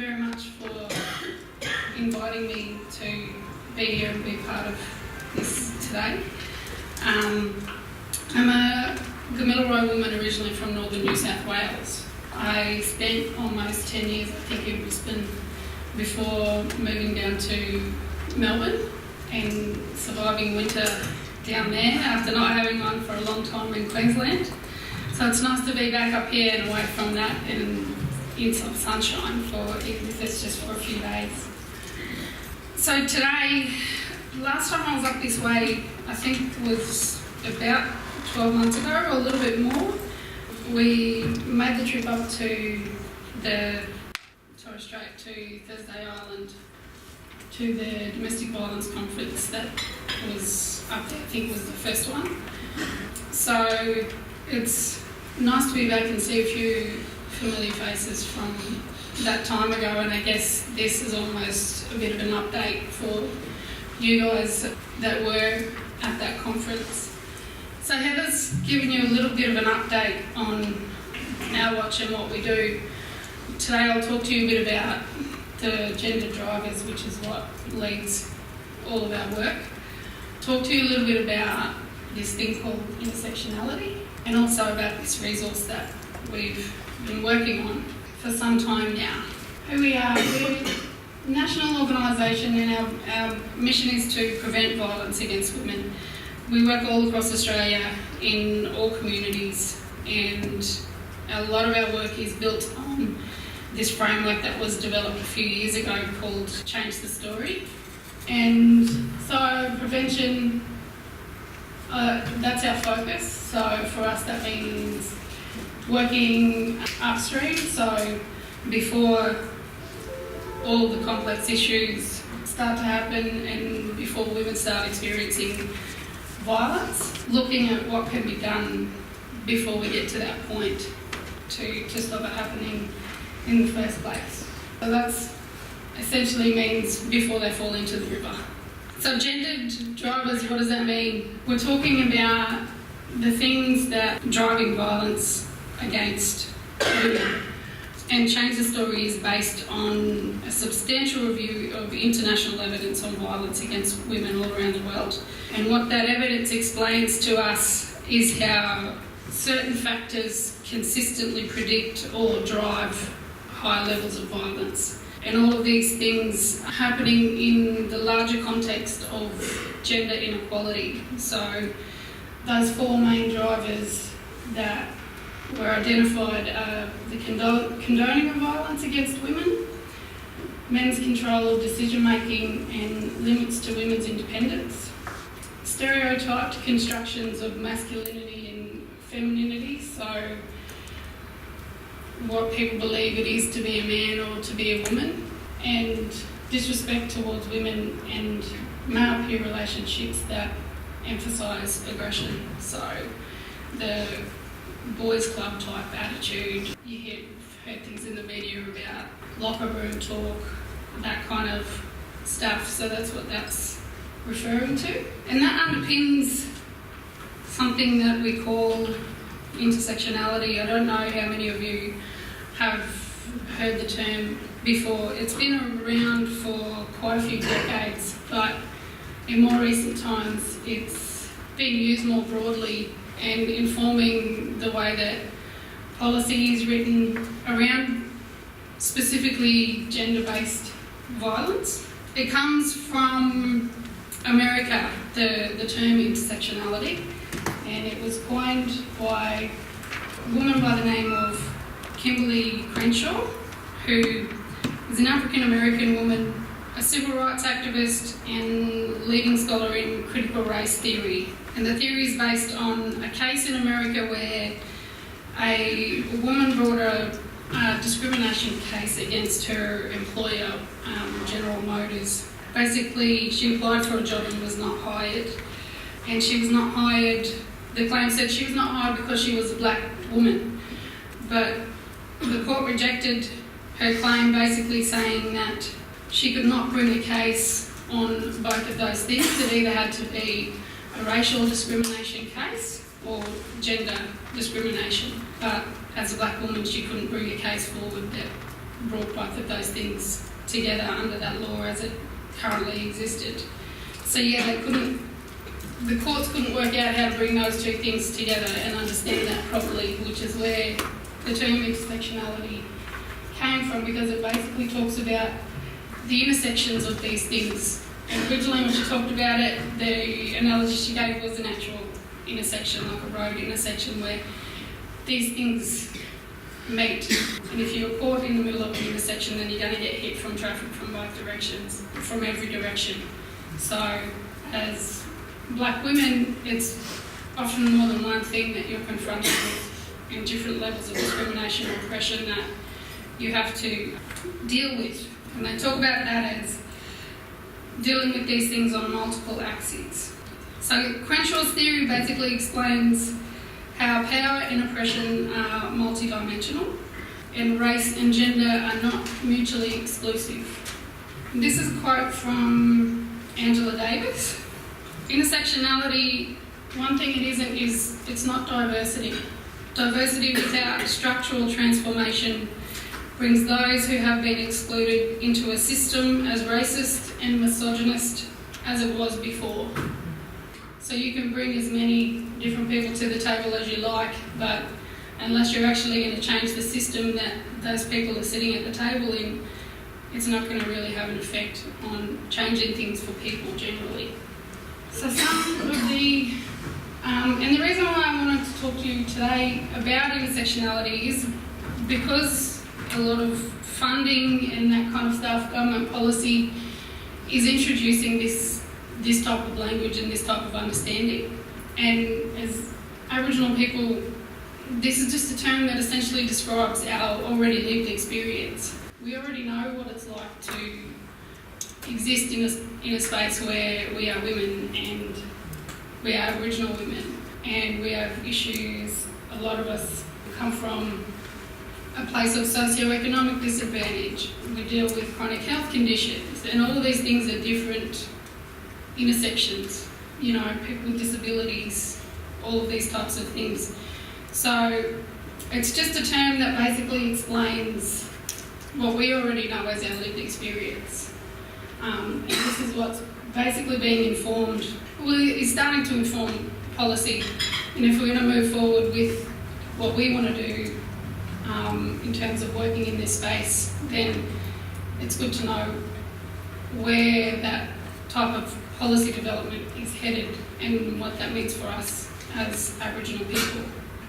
very much for inviting me to be here and be part of this today. I'm a Gamilaroi woman originally from northern New South Wales. I spent almost 10 years, I think, in Brisbane before moving down to Melbourne and surviving winter down there after not having one for a long time in Queensland. So it's nice to be back up here and away from that and in some sunshine, even if it's just for a few days. So today, last time I was up this way, I think was about 12 months ago or a little bit more. We made the trip up to the Torres Strait to Thursday Island to the domestic violence conference that was up there. I think it was the first one. So it's nice to be back and see a few familiar faces from that time ago, and I guess this is almost a bit of an update for you guys that were at that conference. So Heather's given you a little bit of an update on our watch and what we do. Today I'll talk to you a bit about the gender drivers, which is what leads all of our work. Talk to you a little bit about this thing called intersectionality and also about this resource that we've been working on for some time now. Who we are, we're a national organisation and our mission is to prevent violence against women. We work all across Australia in all communities, and a lot of our work is built on this framework that was developed a few years ago called Change the Story. And so prevention, that's our focus. So for us that means working upstream, so before all the complex issues start to happen and before women start experiencing violence, looking at what can be done before we get to that point to stop it happening in the first place. So that's essentially means before they fall into the river. So gendered drivers, what does that mean? We're talking about the things that driving violence against women. And Change the Story is based on a substantial review of international evidence on violence against women all around the world. And what that evidence explains to us is how certain factors consistently predict or drive high levels of violence. And all of these things are happening in the larger context of gender inequality. So those four main drivers that were identified are the condoning of violence against women, men's control of decision making and limits to women's independence, stereotyped constructions of masculinity and femininity, so what people believe it is to be a man or to be a woman, and disrespect towards women and male peer relationships that emphasise aggression. So the boys club type attitude, you've heard things in the media about locker room talk, that kind of stuff, so that's what that's referring to. And that underpins something that we call intersectionality. I don't know how many of you have heard the term before. It's been around for quite a few decades, but in more recent times it's been used more broadly and informing the way that policy is written around specifically gender-based violence. It comes from America, the term intersectionality, and it was coined by a woman by the name of Kimberly Crenshaw, who is an African-American woman, a civil rights activist and leading scholar in critical race theory. And the theory is based on a case in America where a woman brought a discrimination case against her employer, General Motors. Basically, she applied for a job and was not hired. And she was not hired, the claim said she was not hired because she was a black woman. But the court rejected her claim, basically saying that she could not bring a case on both of those things. It either had to be a racial discrimination case or gender discrimination. But as a black woman, she couldn't bring a case forward that brought both of those things together under that law as it currently existed. So yeah, the courts couldn't work out how to bring those two things together and understand that properly, which is where the term intersectionality came from, because it basically talks about the intersections of these things. And originally when she talked about it, the analogy she gave was an actual intersection, like a road intersection where these things meet. And if you're caught in the middle of an intersection, then you're going to get hit from traffic from both directions, from every direction. So as black women, it's often more than one thing that you're confronted with in different levels of discrimination or oppression that you have to deal with. And they talk about that as dealing with these things on multiple axes. So Crenshaw's theory basically explains how power and oppression are multidimensional, and race and gender are not mutually exclusive. And this is a quote from Angela Davis. Intersectionality, one thing it isn't is it's not diversity. Diversity without structural transformation brings those who have been excluded into a system as racist and misogynist as it was before. So you can bring as many different people to the table as you like, but unless you're actually going to change the system that those people are sitting at the table in, it's not going to really have an effect on changing things for people generally. So some of the... and the reason why I wanted to talk to you today about intersectionality is because a lot of funding and that kind of stuff, government policy, is introducing this type of language and this type of understanding. And as Aboriginal people, this is just a term that essentially describes our already lived experience. We already know what it's like to exist in a space where we are women and we are Aboriginal women, and we have issues. A lot of us come from a place of socioeconomic disadvantage. We deal with chronic health conditions, and all of these things are different intersections. You know, people with disabilities, all of these types of things. So it's just a term that basically explains what we already know as our lived experience. And this is what's basically being informed, is starting to inform policy. And if we're going to move forward with what we want to do in terms of working in this space, then it's good to know where that type of policy development is headed and what that means for us as Aboriginal people.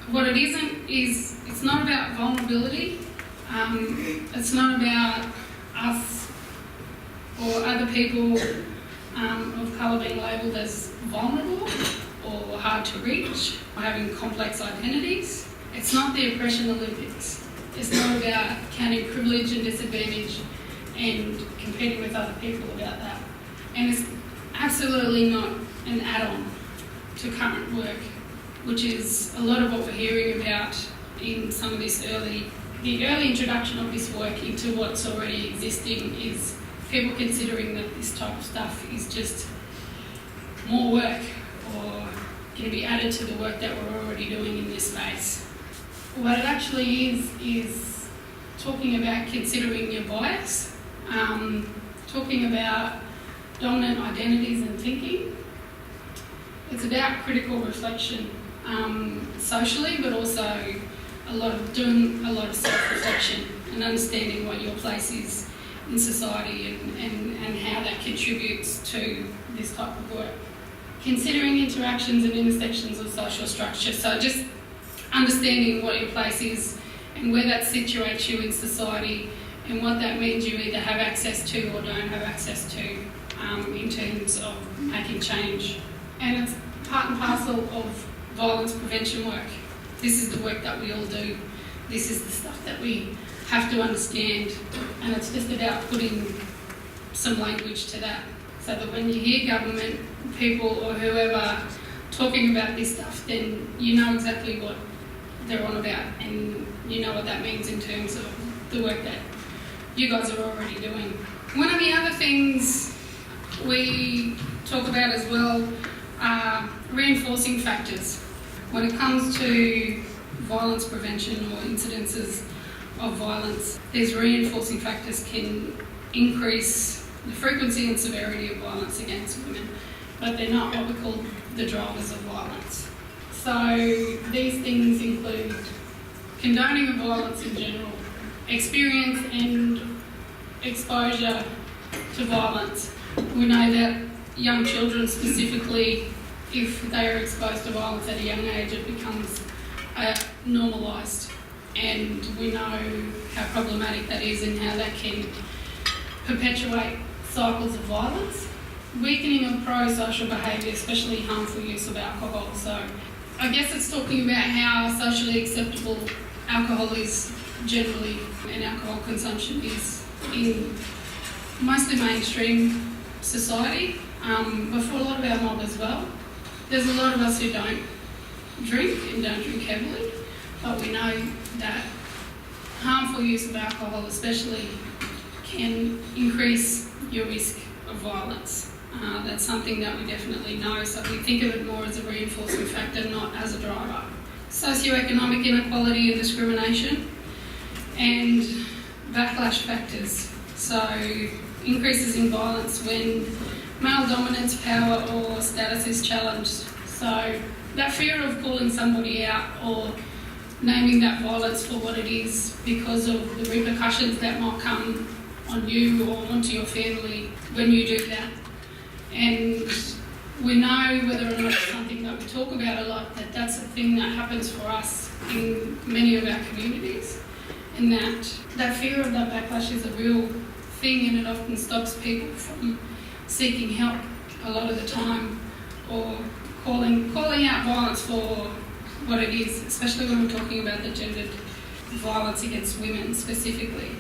What it isn't is, it's not about vulnerability. It's not about us or other people of colour being labelled as vulnerable or hard to reach or having complex identities. It's not the oppression Olympics. It's not about counting privilege and disadvantage and competing with other people about that. And it's absolutely not an add-on to current work, which is a lot of what we're hearing about in some of this the early introduction of this work into what's already existing is people considering that this type of stuff is just more work or going to be added to the work that we're already doing in this space. What it actually is talking about considering your bias, talking about dominant identities and thinking. It's about critical reflection socially, but also doing a lot of self-reflection and understanding what your place is in society and how that contributes to this type of work. Considering interactions and intersections of social structure, so just understanding what your place is and where that situates you in society and what that means you either have access to or don't have access to in terms of making change. And it's part and parcel of violence prevention work. This is the work that we all do. This is the stuff that we have to understand, and it's just about putting some language to that so that when you hear government people or whoever talking about this stuff, then you know exactly what they're on about and you know what that means in terms of the work that you guys are already doing. One of the other things we talk about as well are reinforcing factors. When it comes to violence prevention or incidences of violence, these reinforcing factors can increase the frequency and severity of violence against women, but they're not what we call the drivers of violence. So these things include condoning of violence in general, experience and exposure to violence. We know that young children specifically, if they are exposed to violence at a young age, it becomes normalised, and we know how problematic that is and how that can perpetuate cycles of violence. Weakening of pro-social behaviour, especially harmful use of alcohol. So I guess it's talking about how socially acceptable alcohol is generally, and alcohol consumption is in mostly mainstream society, but for a lot of our mob as well. There's a lot of us who don't drink and don't drink heavily, but we know that harmful use of alcohol especially can increase your risk of violence. That's something that we definitely know, so we think of it more as a reinforcing factor, not as a driver. Socioeconomic inequality and discrimination, and backlash factors. So increases in violence when male dominance, power or status is challenged. So that fear of calling somebody out or naming that violence for what it is because of the repercussions that might come on you or onto your family when you do that. And we know, whether or not it's something that we talk about a lot, that that's a thing that happens for us in many of our communities, and that fear of that backlash is a real thing, and it often stops people from seeking help a lot of the time, or calling out violence for what it is, especially when we're talking about the gendered violence against women specifically.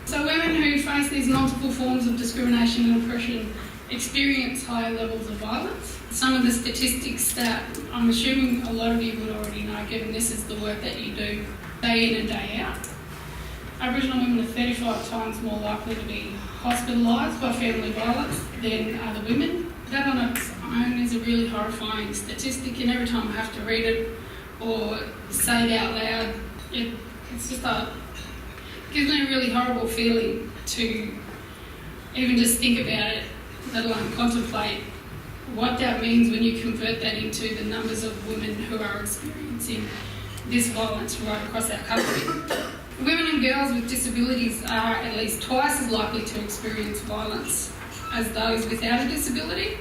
So women who face these multiple forms of discrimination and oppression experience higher levels of violence. Some of the statistics that I'm assuming a lot of you would already know, given this is the work that you do day in and day out. Aboriginal women are 35 times more likely to be hospitalised by family violence than other women. That on its own is a really horrifying statistic, and every time I have to read it or say it out loud, it's just gives me a really horrible feeling to even just think about it, let alone contemplate what that means when you convert that into the numbers of women who are experiencing this violence right across our country. Women and girls with disabilities are at least twice as likely to experience violence as those without a disability.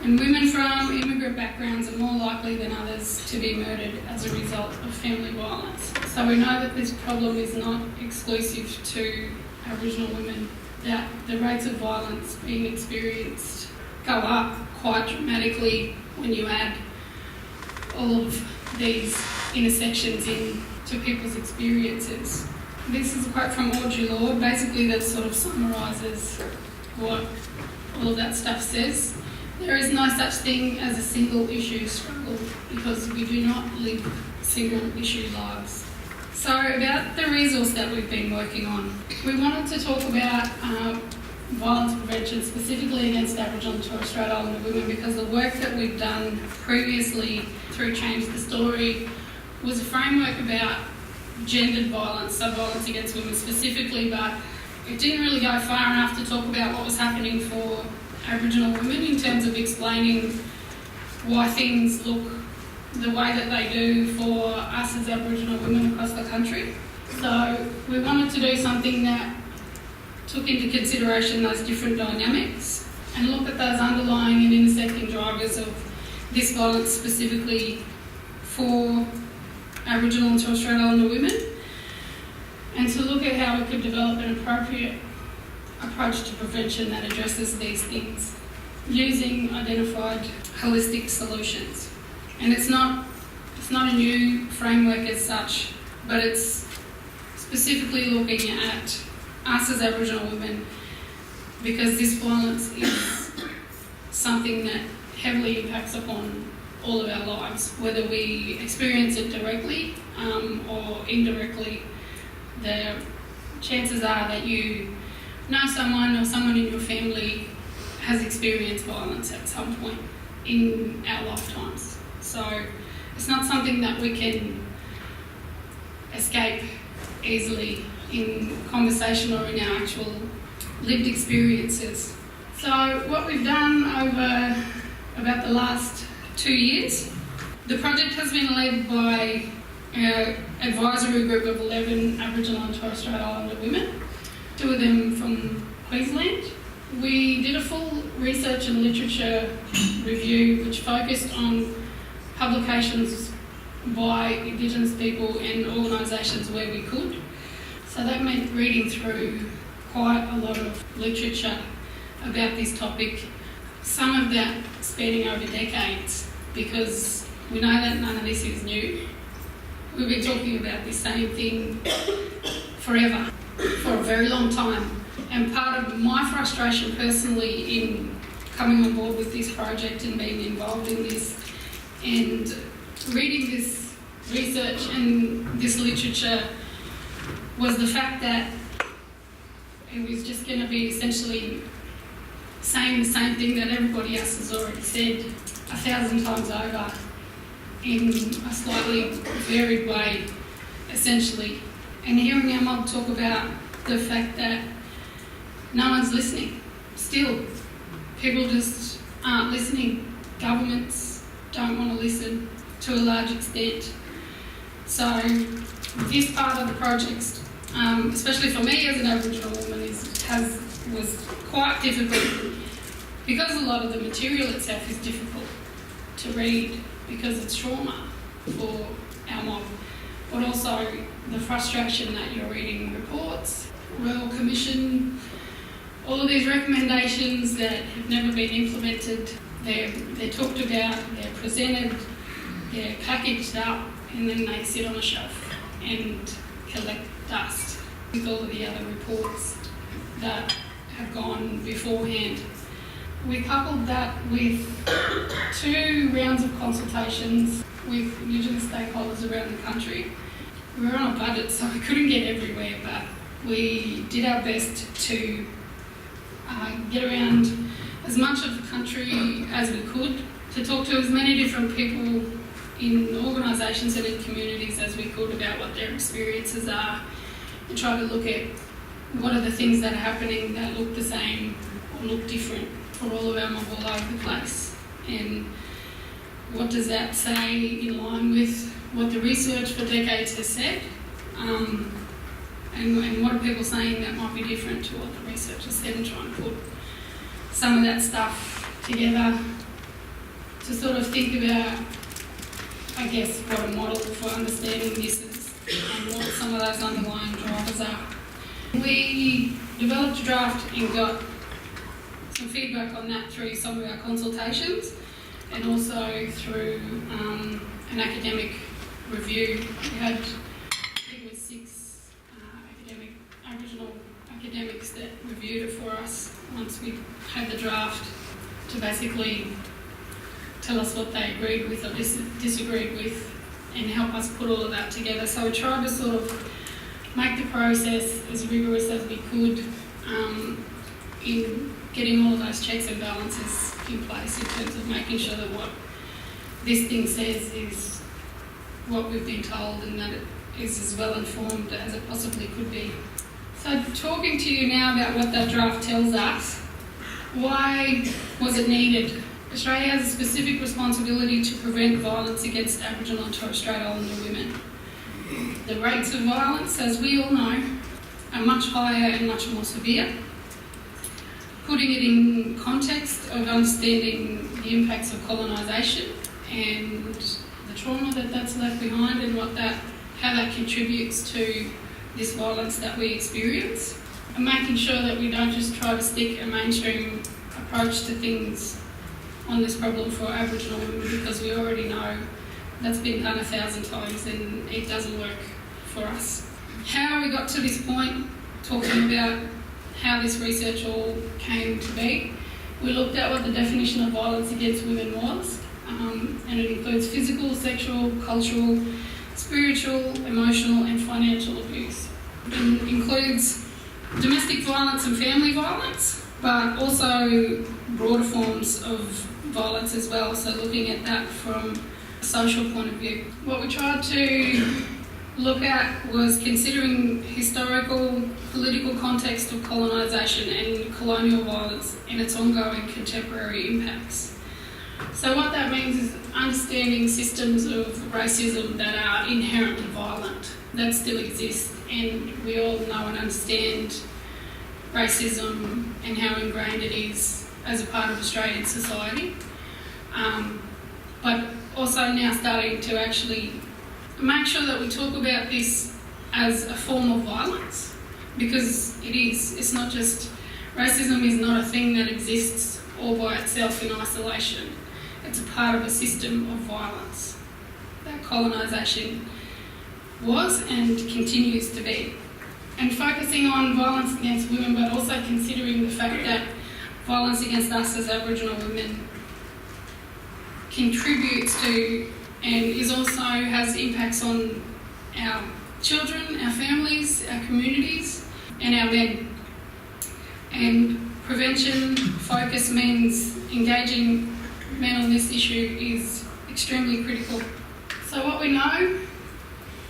And women from immigrant backgrounds are more likely than others to be murdered as a result of family violence. So we know that this problem is not exclusive to Aboriginal women, that the rates of violence being experienced go up quite dramatically when you add all of these intersections into people's experiences. This is a quote from Audre Lorde, basically that sort of summarises what all of that stuff says. There is no such thing as a single issue struggle because we do not live single issue lives. So about the resource that we've been working on, we wanted to talk about violence prevention specifically against Aboriginal and Torres Strait Islander women, because the work that we've done previously through Change the Story was a framework about gendered violence, so violence against women specifically, but it didn't really go far enough to talk about what was happening for Aboriginal women in terms of explaining why things look the way that they do for us as Aboriginal women across the country. So we wanted to do something that took into consideration those different dynamics and look at those underlying and intersecting drivers of this violence specifically for Aboriginal and Torres Strait Islander women, and to look at how we could develop an appropriate approach to prevention that addresses these things using identified holistic solutions. And it's not a new framework as such, but it's specifically looking at us as Aboriginal women, because this violence is something that heavily impacts upon all of our lives, whether we experience it directly or indirectly. The chances are that you know someone or someone in your family has experienced violence at some point in our lifetimes. So it's not something that we can escape easily in conversation or in our actual lived experiences. So what we've done over about the last 2 years, the project has been led by our advisory group of 11 Aboriginal and Torres Strait Islander women, 2 of them from Queensland. We did a full research and literature review which focused on publications by Indigenous people and organisations where we could. So that meant reading through quite a lot of literature about this topic, some of that spanning over decades, because we know that none of this is new. We've been talking about this same thing forever, for a very long time. And part of my frustration personally in coming on board with this project and being involved in this and reading this research and this literature was the fact that it was just going to be essentially saying the same thing that everybody else has already said 1,000 times over in a slightly varied way, essentially. And hearing our mob talk about the fact that no one's listening. Still, people just aren't listening. Governments don't want to listen to a large extent. So this part of the project, especially for me as an Aboriginal woman, was quite difficult because a lot of the material itself is difficult to read because it's trauma for our mob, but also the frustration that you're reading reports, Royal Commission, all of these recommendations that have never been implemented. They're talked about, they're presented, they're packaged up, and then they sit on a shelf and collect dust with all of the other reports that have gone beforehand. We coupled that with 2 rounds of consultations with Indigenous stakeholders around the country. We were on a budget, so we couldn't get everywhere, but we did our best to get around as much of the country as we could, to talk to as many different people in organisations and in communities as we could about what their experiences are, and try to look at what are the things that are happening that look the same or look different for all of our mob all over the place, and what does that say in line with what the research for decades has said, and what are people saying that might be different to what the research has said, and try and put some of that stuff together to sort of think about, I guess, what a model for understanding this is and what some of those underlying drivers are. We developed a draft and got some feedback on that through some of our consultations and also through an academic review. We had, I think it was 6 Aboriginal academics that reviewed it for us once we had the draft, to basically tell us what they agreed with or disagreed with and help us put all of that together. So we tried to sort of make the process as rigorous as we could in getting all of those checks and balances in place in terms of making sure that what this thing says is what we've been told and that it is as well informed as it possibly could be. So talking to you now about what that draft tells us, why was it needed? Australia has a specific responsibility to prevent violence against Aboriginal and Torres Strait Islander women. The rates of violence, as we all know, are much higher and much more severe. Putting it in context of understanding the impacts of colonisation and the trauma that that's left behind and how that contributes to this violence that we experience, and making sure that we don't just try to stick a mainstream approach to things on this problem for Aboriginal women, because we already know that's been done 1,000 times and it doesn't work for us. How we got to this point, talking about how this research all came to be, we looked at what the definition of violence against women was, and it includes physical, sexual, cultural, spiritual, emotional and financial abuse. It includes domestic violence and family violence, but also broader forms of violence as well, so looking at that from a social point of view. What we tried to look at was considering historical, political context of colonisation and colonial violence and its ongoing contemporary impacts. So what that means is understanding systems of racism that are inherently violent, that still exist, and we all know and understand racism and how ingrained it is as a part of Australian society. But also now starting to actually make sure that we talk about this as a form of violence, because it is. It's not just, racism is not a thing that exists all by itself in isolation. It's a part of a system of violence that colonisation was and continues to be. And focusing on violence against women, but also considering the fact that violence against us as Aboriginal women contributes to and is also has impacts on our children, our families, our communities, and our men. And prevention focus means engaging men on this issue is extremely critical. So what we know,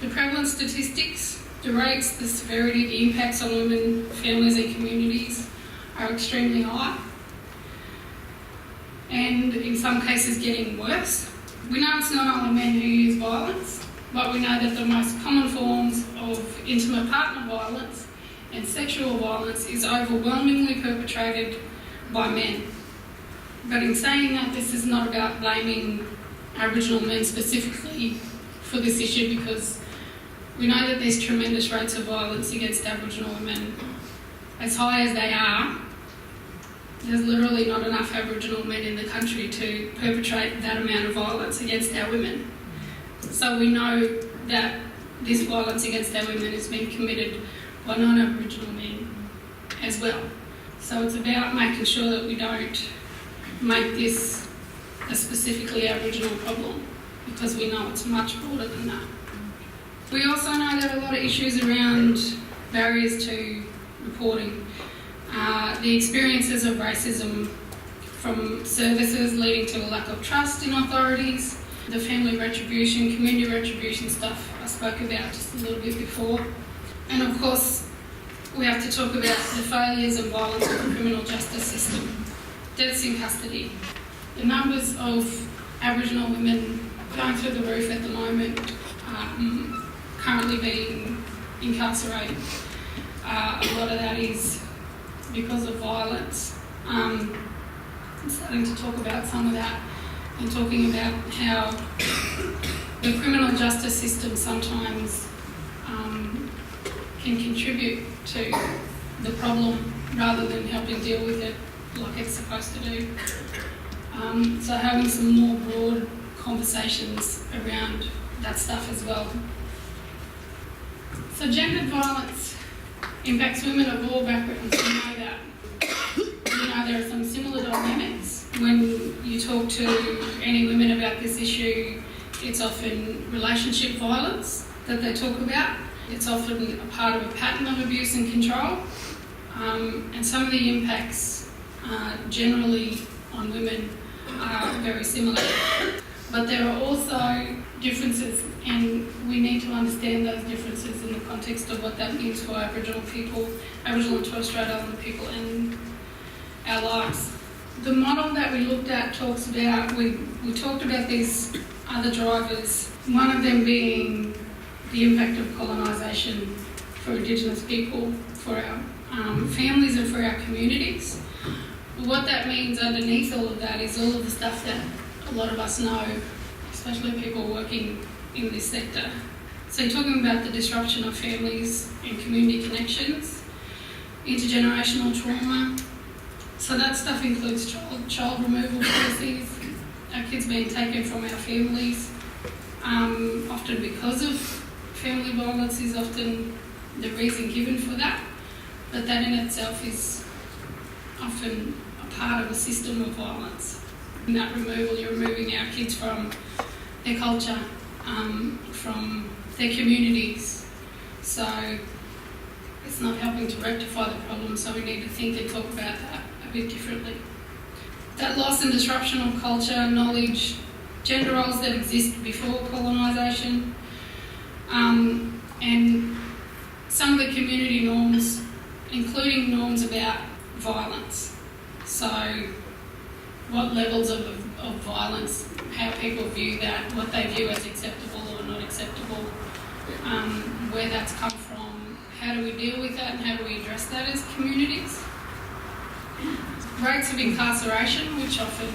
the prevalence statistics, the rates, the severity, the impacts on women, families and communities are extremely high, and in some cases getting worse. We know it's not only men who use violence, but we know that the most common forms of intimate partner violence and sexual violence is overwhelmingly perpetrated by men. But in saying that, this is not about blaming Aboriginal men specifically for this issue, because we know that there's tremendous rates of violence against Aboriginal women. As high as they are, there's literally not enough Aboriginal men in the country to perpetrate that amount of violence against our women. So we know that this violence against our women is being committed by non-Aboriginal men as well. So it's about making sure that we don't make this a specifically Aboriginal problem, because we know it's much broader than that. We also know there are a lot of issues around barriers to reporting. The experiences of racism from services leading to a lack of trust in authorities, the family retribution, community retribution stuff I spoke about just a little bit before. And of course, we have to talk about the failures and violence of the criminal justice system. Deaths in custody. The numbers of Aboriginal women going through the roof at the moment, currently being incarcerated. A lot of that is because of violence. I'm starting to talk about some of that and talking about how the criminal justice system sometimes can contribute to the problem rather than helping deal with it like it's supposed to do. So having some more broad conversations around that stuff as well. So gendered violence impacts women of all backgrounds. We know that. You know, there are some similar dynamics. When you talk to any women about this issue, it's often relationship violence that they talk about. It's often a part of a pattern of abuse and control. And some of the impacts generally on women are very similar. But there are also differences, and we need to understand those differences in the context of what that means for Aboriginal people, Aboriginal and Torres Strait Islander people in our lives. The model that we looked at talks about, we talked about these other drivers, one of them being the impact of colonisation for Indigenous people, for our families and for our communities. What that means underneath all of that is all of the stuff that a lot of us know, especially people working in this sector. So you're talking about the disruption of families and community connections, intergenerational trauma. So that stuff includes child removal policies, our kids being taken from our families, often because of family violence is often the reason given for that, but that in itself is often a part of a system of violence. In that removal, you're removing our kids from their culture, from their communities. So it's not helping to rectify the problem, so we need to think and talk about that a bit differently. That loss and disruption of culture, knowledge, gender roles that exist before colonisation, some of the community norms, including norms about violence. So what levels of violence, how people view that, what they view as acceptable or not acceptable, where that's come from, how do we deal with that and how do we address that as communities. Rates of incarceration, which often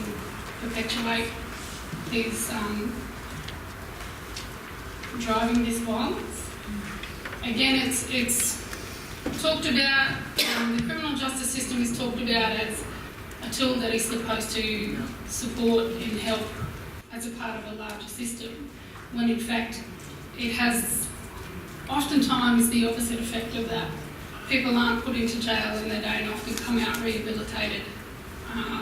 perpetuate these driving this violence. Again, it's talked about, the criminal justice system is talked about as a tool that is supposed to support and help as a part of a larger system, when in fact it has oftentimes the opposite effect of that. People aren't put into jail and they don't often come out rehabilitated.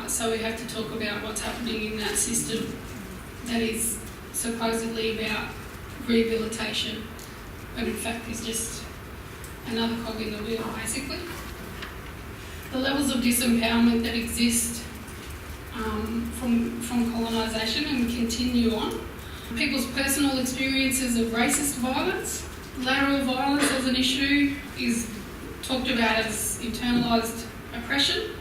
So we have to talk about what's happening in that system that is supposedly about rehabilitation, but in fact is just another cog in the wheel, basically. The levels of disempowerment that exist from colonisation and continue on. People's personal experiences of racist violence. Lateral violence as an issue is talked about as internalised oppression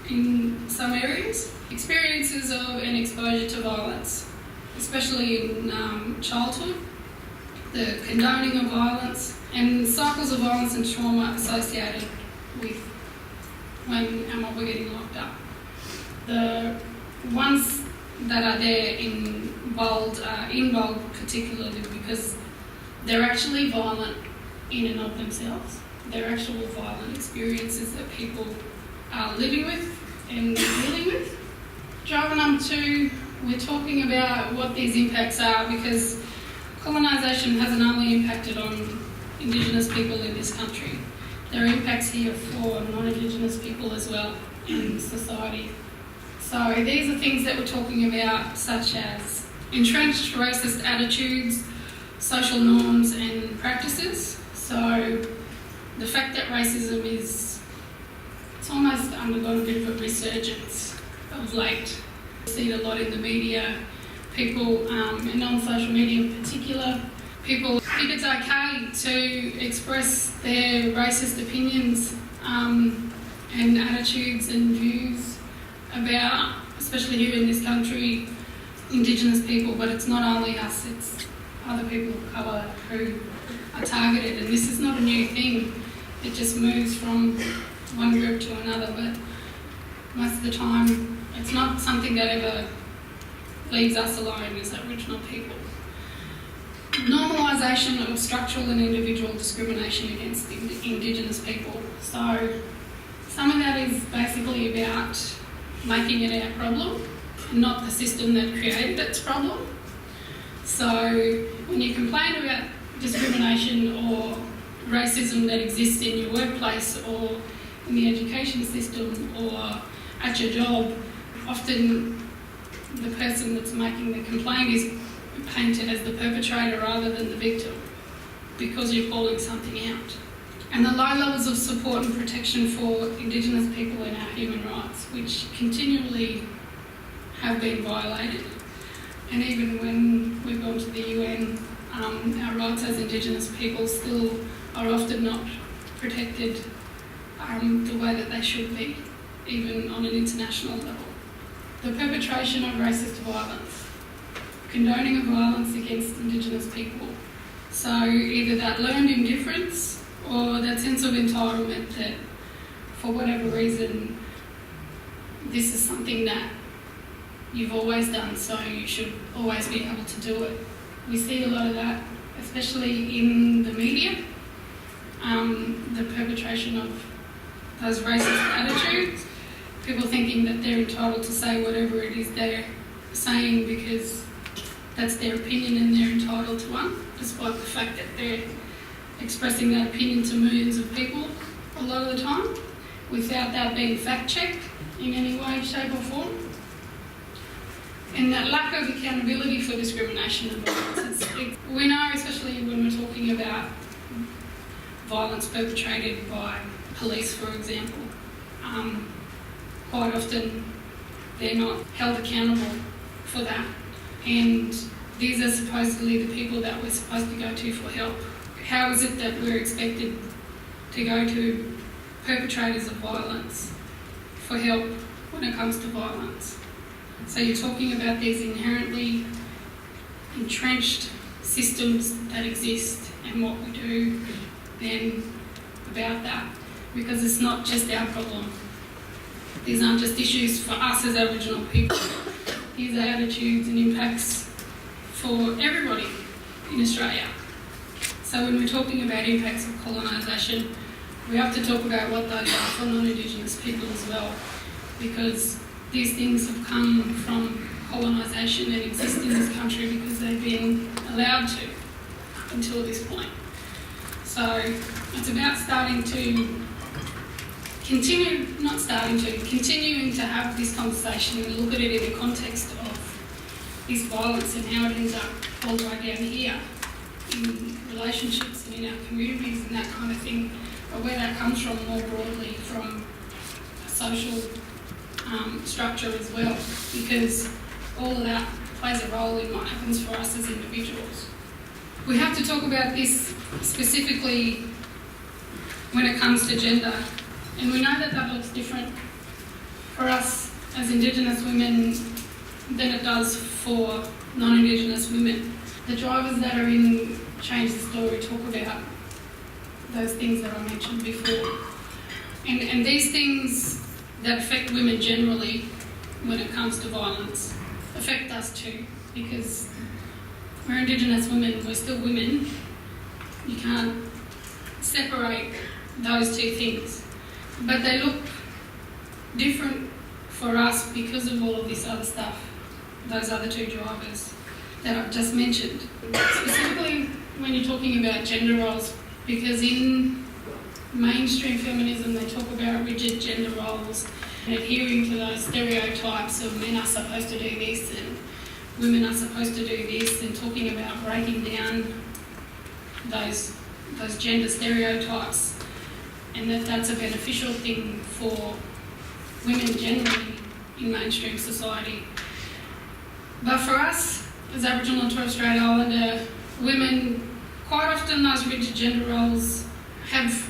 in some areas. Experiences of and exposure to violence, especially in childhood. The condoning of violence and cycles of violence and trauma associated with when and what we're getting locked up. The ones that are there in bold particularly because they're actually violent in and of themselves. They're actual violent experiences that people are living with and dealing with. Driver number 2, we're talking about what these impacts are, because colonisation hasn't only impacted on Indigenous people in this country. There are impacts here for non-Indigenous people as well in society. So these are things that we're talking about, such as entrenched racist attitudes, social norms and practices. So the fact that racism it's almost undergone a bit of a resurgence of late. We see it a lot in the media, people, and on social media in particular, people think it's okay to express their racist opinions and attitudes and views about, especially here in this country, Indigenous people, but it's not only us, it's other people of colour who are targeted, and this is not a new thing. It just moves from one group to another, but most of the time it's not something that ever leaves us alone as Aboriginal people. Normalisation of structural and individual discrimination against Indigenous people. So some of that is basically about making it our problem, not the system that created its problem. So when you complain about discrimination or racism that exists in your workplace or in the education system or at your job, often the person that's making the complaint is painted as the perpetrator rather than the victim, because you're calling something out. And the low levels of support and protection for Indigenous people in our human rights, which continually have been violated. And even when we've gone to the UN, our rights as Indigenous people still are often not protected the way that they should be, even on an international level. The perpetration of racist violence, condoning of violence against Indigenous people. So either that learned indifference or that sense of entitlement that for whatever reason this is something that you've always done, so you should always be able to do it. We see a lot of that, especially in the media, the perpetration of those racist attitudes, people thinking that they're entitled to say whatever it is they're saying because that's their opinion and they're entitled to one, despite the fact that they're expressing that opinion to millions of people a lot of the time, without that being fact-checked in any way, shape or form. And that lack of accountability for discrimination and violence. We know, especially when we're talking about violence perpetrated by police, for example, quite often they're not held accountable for that. And these are supposedly the people that we're supposed to go to for help. how is it that we're expected to go to perpetrators of violence for help when it comes to violence? So you're talking about these inherently entrenched systems that exist and what we do then about that, because it's not just our problem. These aren't just issues for us as Aboriginal people. These are attitudes and impacts for everybody in Australia. So when we're talking about impacts of colonisation, we have to talk about what those are for non-Indigenous people as well, because these things have come from colonisation and exist in this country because they've been allowed to until this point. So it's about continuing to have this conversation and look at it in the context of this violence and how it ends up all the way down here in relationships and in our communities and that kind of thing, but where that comes from more broadly from a social structure as well, because all of that plays a role in what happens for us as individuals. We have to talk about this specifically when it comes to gender, and we know that that looks different for us as Indigenous women than it does for non-Indigenous women. The drivers that are in Change the Story talk about those things that I mentioned before. And these things that affect women generally when it comes to violence affect us too, because we're Indigenous women, we're still women. You can't separate those two things. But they look different for us because of all of this other stuff, those other two drivers that I've just mentioned. Specifically when you're talking about gender roles, because in mainstream feminism they talk about rigid gender roles and adhering to those stereotypes of men are supposed to do this and women are supposed to do this, and talking about breaking down those gender stereotypes, and that's a beneficial thing for women generally in mainstream society. But for us, as Aboriginal and Torres Strait Islander women, quite often those rigid gender roles have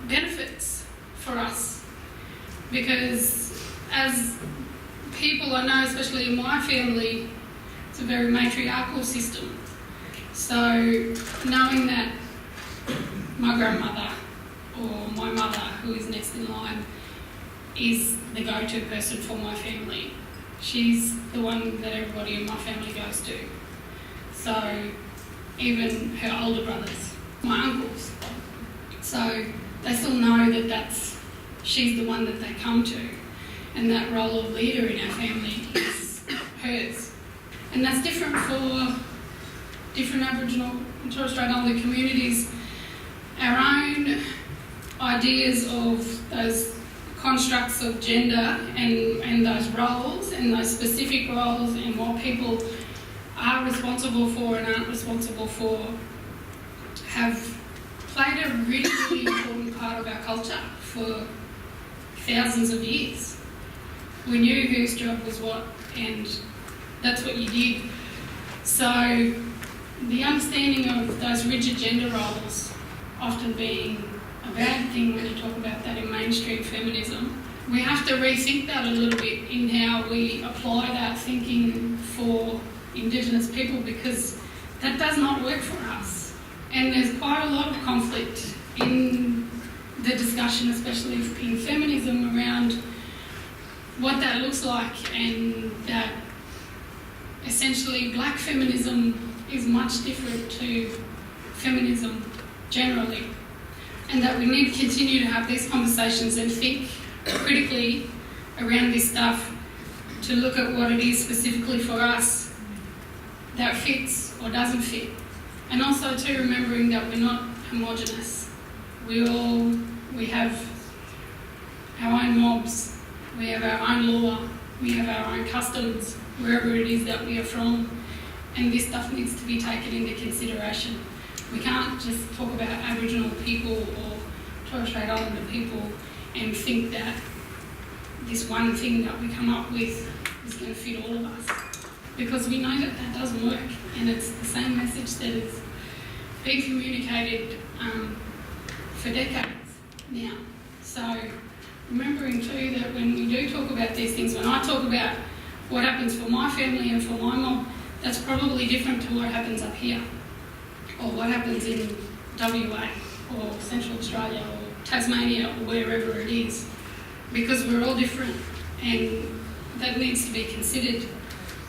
benefits for us, because as people, I know especially in my family, it's a very matriarchal system. So knowing that my grandmother or my mother, who is next in line, is the go-to person for my family. She's the one that everybody in my family goes to. So even her older brothers, my uncles. So they still know that she's the one that they come to, and that role of leader in our family is hers. And that's different for different Aboriginal and Torres Strait Islander communities. Our own ideas of those constructs of gender and those roles and those specific roles and what people are responsible for and aren't responsible for have played a really, really important part of our culture for thousands of years. We knew whose job was what, and that's what you did. So the understanding of those rigid gender roles often being a bad thing when you talk about that in mainstream feminism, we have to rethink that a little bit in how we apply that thinking for Indigenous people, because that does not work for us. And there's quite a lot of conflict in the discussion, especially in feminism, around what that looks like, and that essentially black feminism is much different to feminism generally, and that we need to continue to have these conversations and think critically around this stuff to look at what it is specifically for us that fits or doesn't fit. And also too, remembering that we're not homogenous. We have our own mobs, we have our own law, we have our own customs, wherever it is that we are from, and this stuff needs to be taken into consideration. We can't just talk about Aboriginal people or Torres Strait Islander people and think that this one thing that we come up with is going to fit all of us, because we know that that doesn't work, and it's the same message that is been communicated for decades now. So remembering too that when we do talk about these things, when I talk about what happens for my family and for my mob, that's probably different to what happens up here, or what happens in WA or Central Australia or Tasmania or wherever it is, because we're all different, and that needs to be considered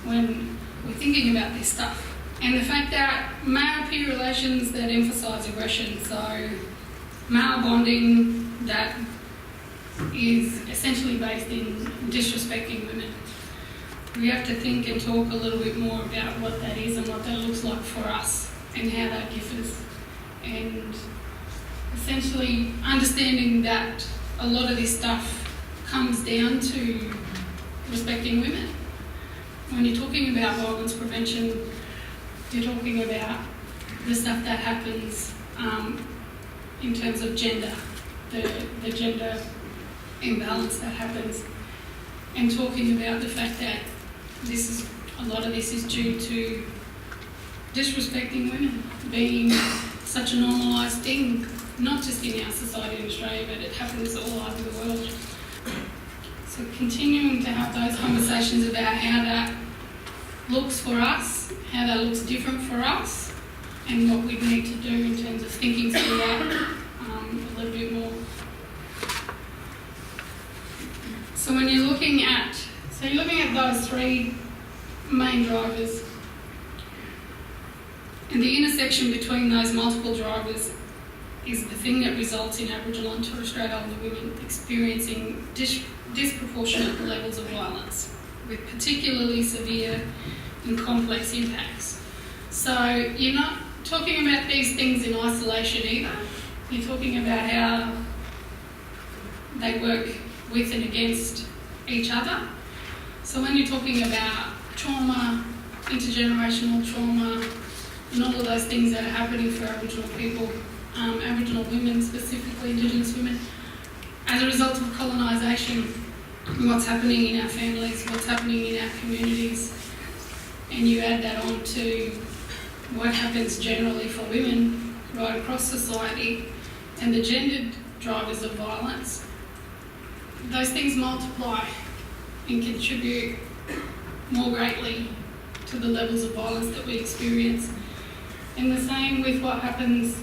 when we're thinking about this stuff. And the fact that male-peer relations that emphasise aggression, so male bonding that is essentially based in disrespecting women. We have to think and talk a little bit more about what that is and what that looks like for us and how that differs. And essentially understanding that a lot of this stuff comes down to respecting women. When you're talking about violence prevention, you're talking about the stuff that happens in terms of gender, the gender imbalance that happens, and talking about the fact that a lot of this is due to disrespecting women being such a normalised thing, not just in our society in Australia, but it happens all over the world. So continuing to have those conversations about how that looks for us, how that looks different for us, and what we need to do in terms of thinking through that a little bit more. So when you're looking at those three main drivers, and the intersection between those multiple drivers is the thing that results in Aboriginal and Torres Strait Islander women experiencing disproportionate levels of violence, with particularly severe and complex impacts. So you're not talking about these things in isolation either. You're talking about how they work with and against each other. So when you're talking about trauma, intergenerational trauma, and all of those things that are happening for Aboriginal people, Aboriginal women, specifically Indigenous women, as a result of colonisation, what's happening in our families, what's happening in our communities, and you add that on to what happens generally for women right across society and the gendered drivers of violence, those things multiply and contribute more greatly to the levels of violence that we experience. And the same with what happens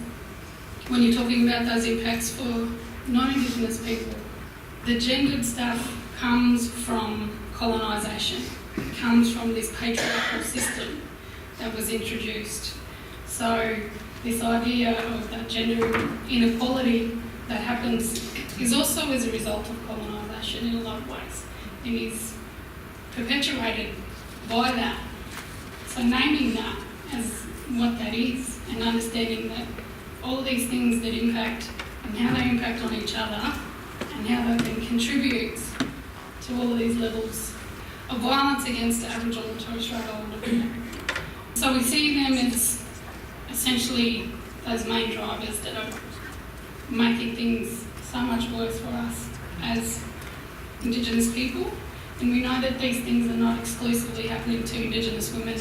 when you're talking about those impacts for non-Indigenous people. The gendered stuff comes from colonisation. It comes from this patriarchal system that was introduced. So this idea of that gender inequality that happens is also as a result of colonisation in a lot of ways, and is perpetuated by that. So naming that as what that is, and understanding that all of these things that impact and how they impact on each other, and how that then contributes to all of these levels of violence against Aboriginal and Torres Strait Islander women. So we see them as essentially those main drivers that are making things so much worse for us as Indigenous people. And we know that these things are not exclusively happening to Indigenous women.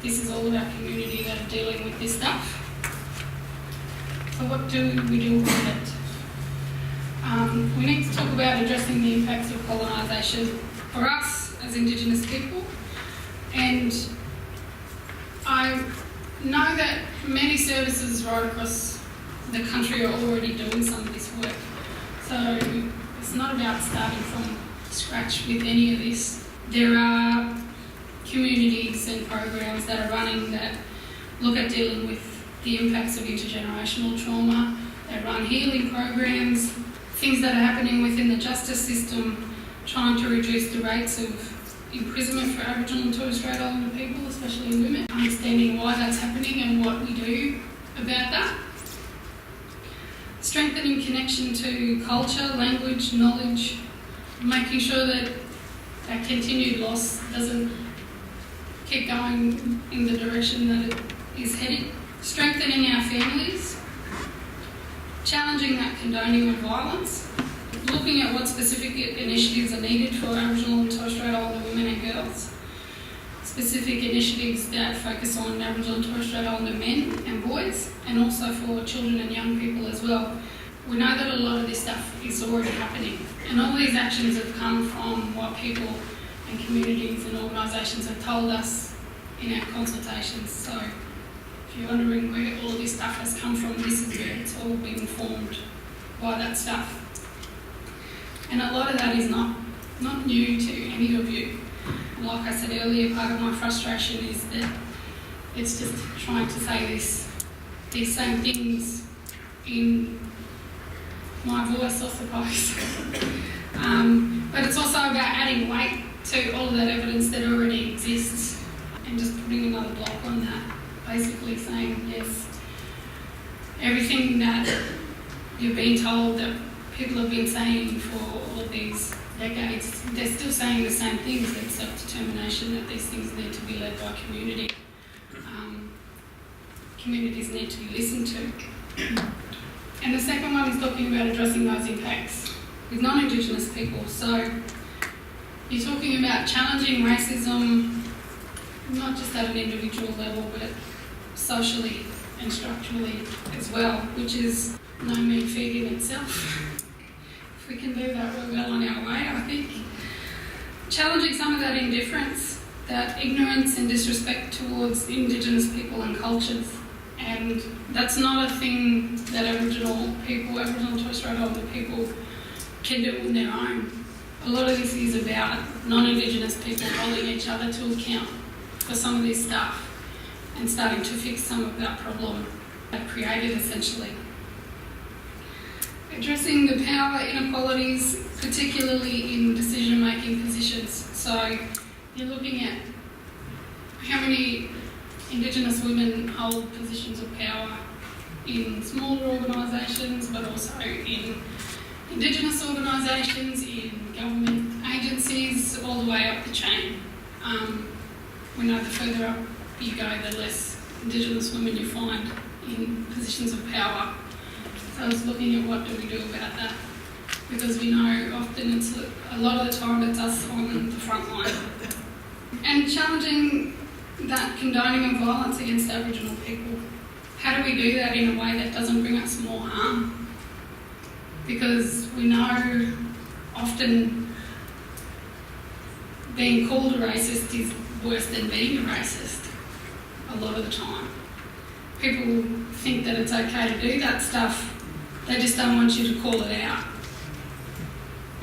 This is all of our community that are dealing with this stuff. So what do we do with it? We need to talk about addressing the impacts of colonisation for us as Indigenous people. And I know that many services right across the country are already doing some of this work. So it's not about starting from scratch with any of this. There are communities and programs that are running that look at dealing with the impacts of intergenerational trauma. They run healing programs, things that are happening within the justice system, trying to reduce the rates of imprisonment for Aboriginal and Torres Strait Islander people, especially women, understanding why that's happening and what we do about that. Strengthening connection to culture, language, knowledge, making sure that that continued loss doesn't keep going in the direction that it is heading. Strengthening our families, challenging that condoning of violence, looking at what specific initiatives are needed for Aboriginal and Torres Strait Islander women and girls, specific initiatives that focus on Aboriginal and Torres Strait Islander men and boys, and also for children and young people as well. We know that a lot of this stuff is already happening, and all these actions have come from what people and communities and organisations have told us in our consultations. So if you're wondering where all of this stuff has come from, this is where it's all been formed by that stuff. And a lot of that is not new to any of you. And like I said earlier, part of my frustration is that it's just trying to say these same things in my voice, I suppose. But it's also about adding weight to all of that evidence that already exists and just putting another block on that. Basically saying, yes, everything that you've been told that people have been saying for all of these decades, they're still saying the same things, that self-determination, that these things need to be led by community. Communities need to be listened to. And the second one is talking about addressing those impacts with non-Indigenous people. So you're talking about challenging racism, not just at an individual level, but socially and structurally as well, which is no mean feat in itself. If we can do that, we're well on our way, I think. Challenging some of that indifference, that ignorance and disrespect towards Indigenous people and cultures. And that's not a thing that Aboriginal people, Aboriginal Torres Strait Islander people can do on their own. A lot of this is about non-Indigenous people holding each other to account for some of this stuff and starting to fix some of that problem that created essentially. Addressing the power inequalities, particularly in decision-making positions. So you're looking at how many Indigenous women hold positions of power in smaller organisations, but also in Indigenous organisations, in government agencies, all the way up the chain. We know the further up you go, the less Indigenous women you find in positions of power. So I was looking at what do we do about that, because we know often it's a lot of the time it's us on the front line. And challenging that condoning of violence against Aboriginal people. How do we do that in a way that doesn't bring us more harm? Because we know often being called a racist is worse than being a racist a lot of the time. People think that it's okay to do that stuff, they just don't want you to call it out.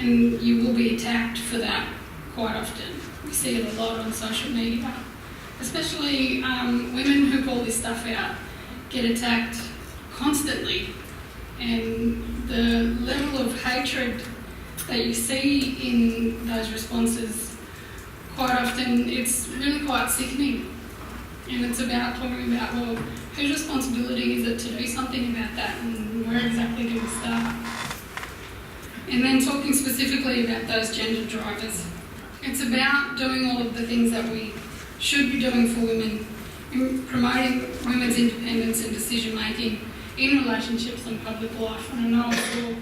And you will be attacked for that quite often. We see it a lot on social media. Especially women who call this stuff out get attacked constantly, and the level of hatred that you see in those responses, quite often it's really quite sickening. And it's about talking about, well, whose responsibility is it to do something about that, and where exactly do we start? And then talking specifically about those gender drivers. It's about doing all of the things that we should be doing for women, in promoting women's independence and decision making in relationships and public life. And I know I saw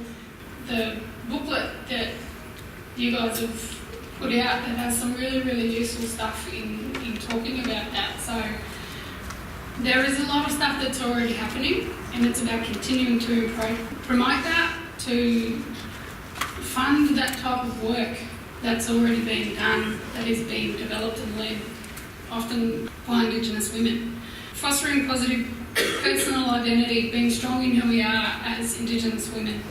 the booklet that you guys have put out that has some really, really useful stuff in talking about that. So there is a lot of stuff that's already happening, and it's about continuing to promote that, to fund that type of work that's already being done, that is being developed and led often by Indigenous women. Fostering positive personal identity, being strong in who we are as Indigenous women.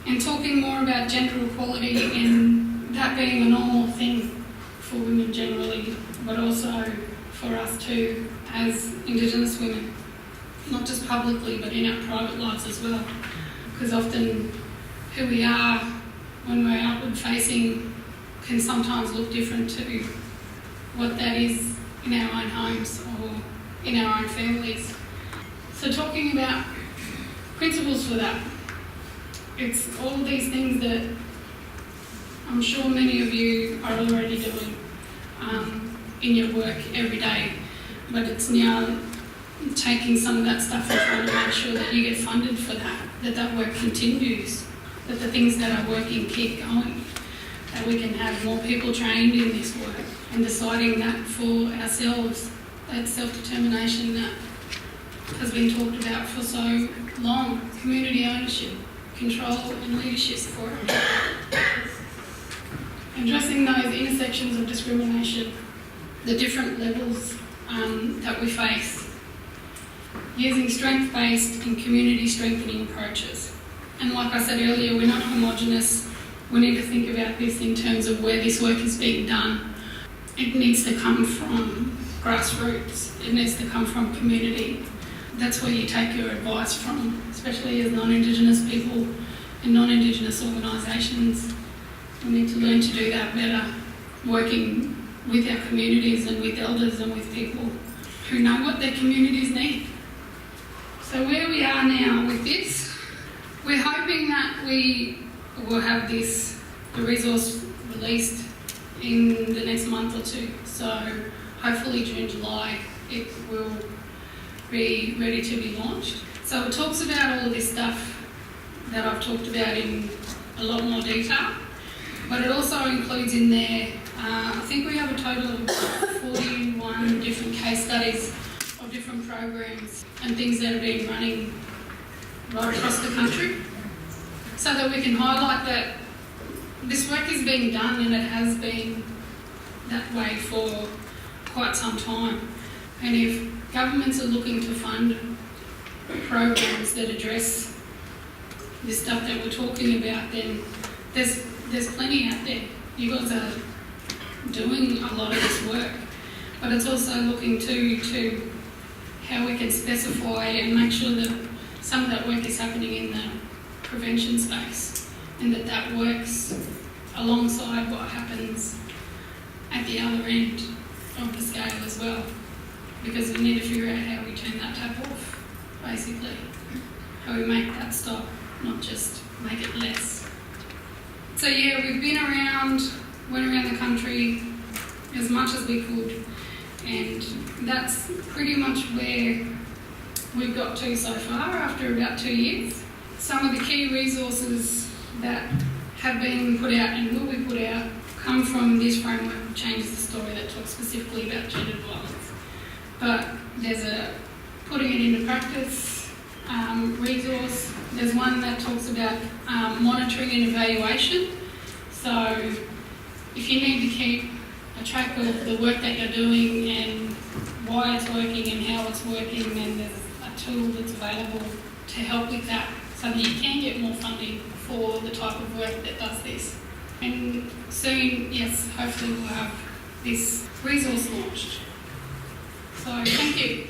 And talking more about gender equality and that being a normal thing for women generally, but also for us too as Indigenous women. Not just publicly, but in our private lives as well. Because often who we are when we're outward facing can sometimes look different to what that is in our own homes or in our own families. So talking about principles for that, it's all of these things that I'm sure many of you are already doing in your work every day, but it's now taking some of that stuff and trying to make sure that you get funded for that work continues, that the things that are working keep going, that we can have more people trained in this work, and deciding that for ourselves, that self-determination, that has been talked about for so long. Community ownership, control and leadership for it. Addressing those intersections of discrimination, the different levels that we face. Using strength-based and community strengthening approaches. And like I said earlier, we're not homogenous. We need to think about this in terms of where this work is being done. It needs to come from grassroots. It needs to come from community. That's where you take your advice from, especially as non-Indigenous people and non-Indigenous organisations. We need to learn to do that better, working with our communities and with elders and with people who know what their communities need. So where we are now with this, we're hoping that we will have the resource released in the next month or two. So hopefully June, July, it will be ready to be launched. So it talks about all of this stuff that I've talked about in a lot more detail, but it also includes in there, I think we have a total of 41 different case studies of different programs and things that have been running right across the country, so that we can highlight that this work is being done and it has been that way for quite some time. And if governments are looking to fund programs that address this stuff that we're talking about, then there's plenty out there. You guys are doing a lot of this work, but it's also looking to how we can specify and make sure that some of that work is happening in the prevention space, and that works alongside what happens at the other end of the scale as well, because we need to figure out how we turn that tap off, basically, how we make that stop, not just make it less. So yeah, we've went around the country as much as we could, and that's pretty much where we've got to so far after about 2 years. Some of the key resources that have been put out and will be put out come from this framework, Change the Story, that talks specifically about gendered violence. But there's a putting it into practice resource. There's one that talks about monitoring and evaluation. So if you need to keep a track of the work that you're doing and why it's working and how it's working, then there's a tool that's available to help with that, so that you can get more funding for the type of work that does this. And soon, yes, hopefully we'll have this resource launched. So thank you.